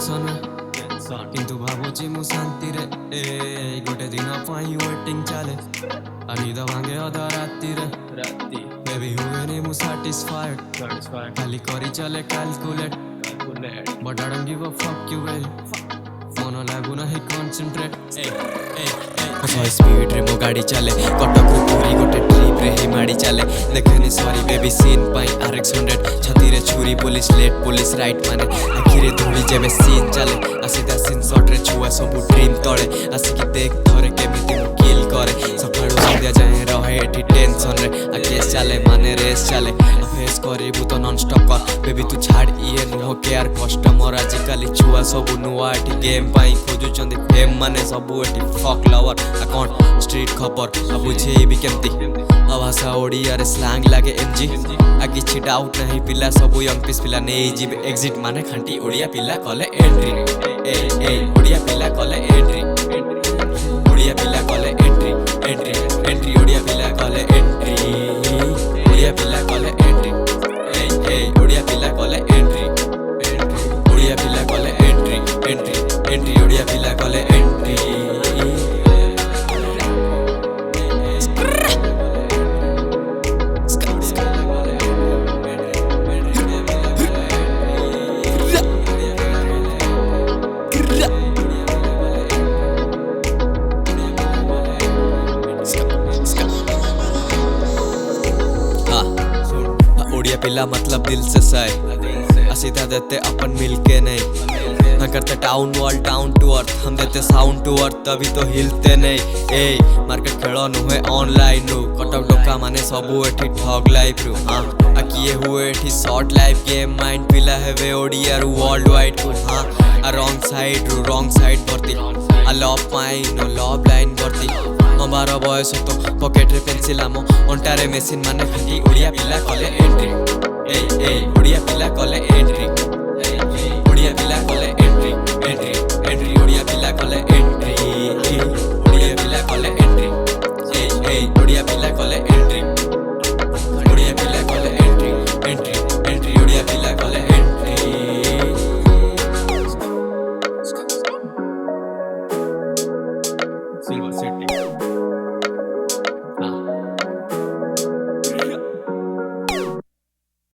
tension किंतु भावुची मु शांति रे ए गोटे दिन पाई वेटिंग चले निद भांगे अधा राति रे बेबी हुए मु satisfied खाली करी चले calculate but I don't give a fuck you very मन लागू नहीं कंसंट्रेट स्पीड रे मो गाड़ी चले कटक रे पूरी गोटे ट्रिप रे ही माड़ी चले देखनी सॉरी बेबी सीन पाई RX100 छाती रे छुरी पुलिस राइट माने आखि रे धूली जेमे सीन चले आसीदा सीन शॉट रे छुआ सब ड्रीम तळे आसी की देख थरे केमिति मु किल करे सफाळो संध्या जाए रहे एठी टेंशन रे केस चले माने रेस चले फेस करिबु तो नॉन स्टॉप कर बेबी तू छाड़ इए नुह केयर कस्टमर आजिकाली छुआ सब नुआ एठी गेम पाई खोजुचंदी फेम माने सब एठी फक लवर अकाउंट स्ट्रीट खबर बुझे भी केमती भाषा ओडिया रे स्लैंग लागे MG आ किछि डाउट नहीं पिला सब यंग पीस पिला नै जीव एग्जिट माने खांटी ओडिया पिला कले एंट्री ए ओडिया पिला कले एंट्री ओडिया पिला कले एंट्री एंट्री ओडिया पिला कले एंट्री ओडिया पिला कले एंट्री ओडिया पिला कले एंट्री ओडिया पिला कले एंट्री ओडिया पिला कले एंट्री ओडिया पिला मतलब दिल से सही सीधा देते अपन मिलके नहीं हम करते town wall down to earth हम देते साउंड टू अर्थ तभी तो हिलते नहीं ए मार्केट खेलो नुहे ऑनलाइन नु कटक डोका माने सबु एठी ठग लाइफ रु हां आ किए हुए एठी शॉर्ट लाइफ गेम माइंड पिला हेवे ओडिया रु वर्ल्ड वाइड को हां आ रॉन्ग साइड भर्ती आ लव पाइन नो लव लाइन भर्ती हमारा बयस तो पॉकेट रे पेंसिल आमो अंटारे मेसिन माने खाटी ओडिया पिला कले एंट्री ए ओडिया पिला कले एंट्री ओडिया पिला कले